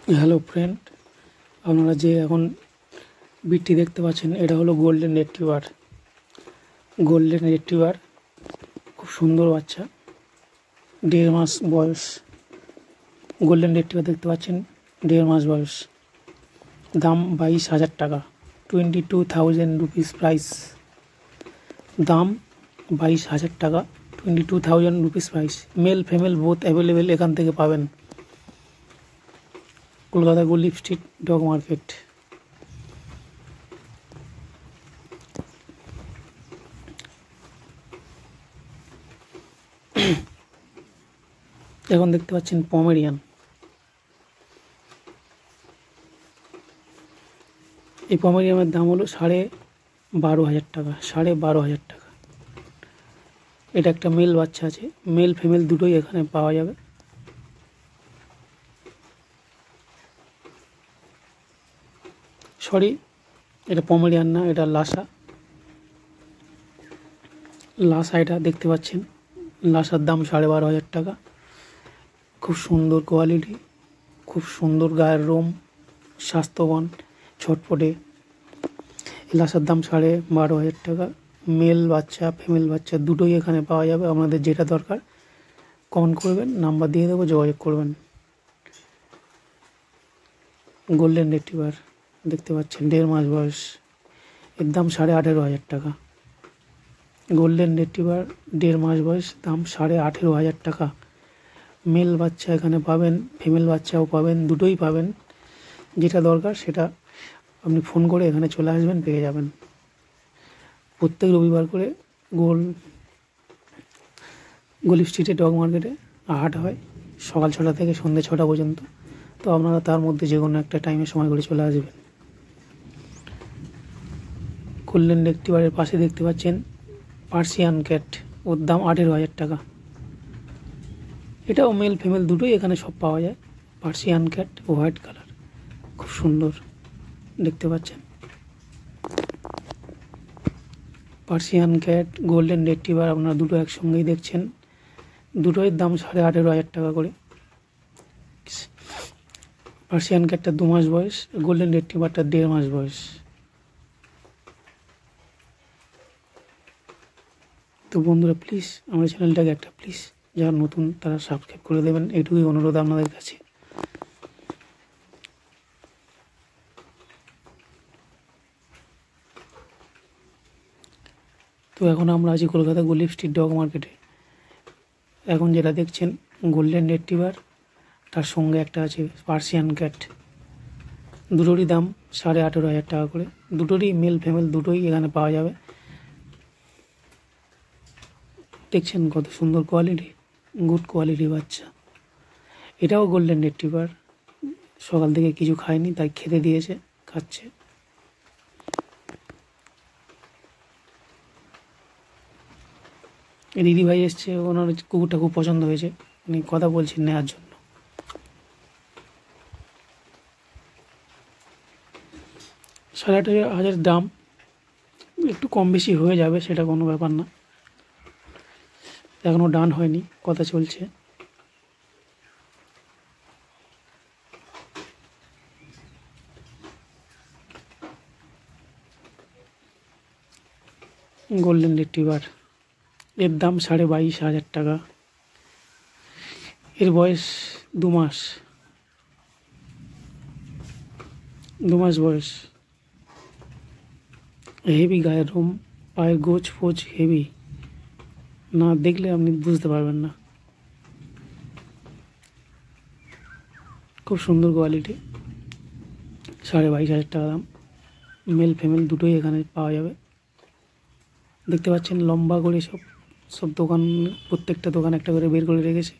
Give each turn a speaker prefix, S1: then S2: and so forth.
S1: Hello friend, আপনারা যে এখন বিটটি দেখতে পাচ্ছেন এটা হলো গোল্ডেন রিট্রিভার। গোল্ডেন রিট্রিভার খুব সুন্দর বাচ্চা, 1.5 মাস বয়স। গোল্ডেন রিট্রিভার দেখতে পাচ্ছেন, 1.5 মাস বয়স। দাম 22,000 টাকা, 22,000 রুপিস প্রাইস। দাম 22,000 টাকা, 22,000 rupees price. Male female both available এখান থেকে পাবেন। কলকাতা গলি স্ট্রিট ডগ মার্কেট। এখন দেখতে পাচ্ছেন পমেরিয়ান। এই পমেরিয়ানের দাম হলো 12,500 টাকা, 12,500 টাকা। এটা একটা মেল বাচ্চা আছে, মেল ফিমেল দুটোই এখানে পাওয়া যাবে। সরি, এটা পমেরিয়ান না, এটা লাসা। লাসা এটা দেখতে পাচ্ছেন, লাসার দাম 12,500 টাকা। খুব সুন্দর কোয়ালিটি, খুব সুন্দর গায়ের রোম, স্বাস্থ্যবান, ছটপটে। লাসার দাম 12,500 টাকা। মেল বাচ্চা ফিমেল বাচ্চা দুটোই এখানে পাওয়া যাবে। আপনাদের যেটা দরকার কমেন্ট করবেন, নাম্বার দিয়ে দেবো, যোগাযোগ করবেন। গোল্ডেন রিট্রিভার দেখতে পাচ্ছেন, 1.5 মাস বয়স। এর দাম 18,500 টাকা। গোল্ডেন রিট্রিভার 1.5 মাস বয়স, দাম 18,500 টাকা। মেল বাচ্চা এখানে পাবেন, ফিমেল বাচ্চাও পাবেন, দুটোই পাবেন। যেটা দরকার সেটা আপনি ফোন করে এখানে চলে আসবেন, পেয়ে যাবেন। প্রত্যেক রবিবার করে গলি স্ট্রিটে ডগ মার্কেটে হাট হয়, সকাল 6টা থেকে সন্ধ্যে 6টা পর্যন্ত। তো আপনারা তার মধ্যে যে কোনো একটা টাইমে সময় করে চলে আসবেন। গোল্ডেন রিট্রিভারের পাশে দেখতে পাচ্ছেন পার্সিয়ান ক্যাট, ওর দাম 18,000 টাকা। এটাও মেল ফিমেল দুটোই এখানে সব পাওয়া যায়। পার্সিয়ান ক্যাট, হোয়াইট কালার, খুব সুন্দর দেখতে পাচ্ছেন। পার্সিয়ান ক্যাট, গোল্ডেন রিট্রিভার আপনারা দুটো একসঙ্গেই দেখছেন। দুটোই দাম 18,500 টাকা করে। পার্সিয়ান ক্যাটটা 2 মাস বয়স, গোল্ডেন রিট্রিভারটা 1.5 মাস বয়স। তো বন্ধুরা, প্লিজ আমার চ্যানেলটাকে একটা প্লিজ যারা নতুন তারা সাবস্ক্রাইব করে দেবেন, এইটুকুই অনুরোধ আপনাদের কাছে। তো এখন আমরা আছি কলকাতা গলি স্ট্রিট ডগ মার্কেটে। এখন যেটা দেখছেন গোল্ডেন রিট্রিভার, তার সঙ্গে একটা আছে পার্সিয়ান ক্যাট। দুটোরই দাম 18,500 টাকা করে। দুটোরই মেল ফিমেল দুটোই এখানে পাওয়া যাবে। দেখছেন কত সুন্দর কোয়ালিটি, গুড কোয়ালিটি বাচ্চা। এটাও গোল্ডেন রিট্রিভার, সকাল থেকে কিছু খায়নি তাই খেতে দিয়েছে, খাচ্ছে। দিদি ভাই এসছে, ওনার কুকুরটা খুব পছন্দ হয়েছে, উনি কথা বলছেন নেওয়ার জন্য। 18,500 দাম, একটু কম বেশি হয়ে যাবে, সেটা কোনো ব্যাপার না। এখনও ডান হয়নি, কথা চলছে। গোল্ডেন রিট্রিভার, এর দাম 22,500 টাকা। এর বয়স 2 মাস, 2 মাস বয়স। হেভি গায়ের রোম, পায়ের গোছ ফোজ হেভি, না দেখলে আপনি বুঝতে পারবেন না। খুব সুন্দর কোয়ালিটি, 22,500 টাকা দাম। মেল ফিমেল দুটোই এখানে পাওয়া যাবে। দেখতে পাচ্ছেন লম্বা করে সব দোকান, প্রত্যেকটা দোকান একটা করে বের করে রেখেছে।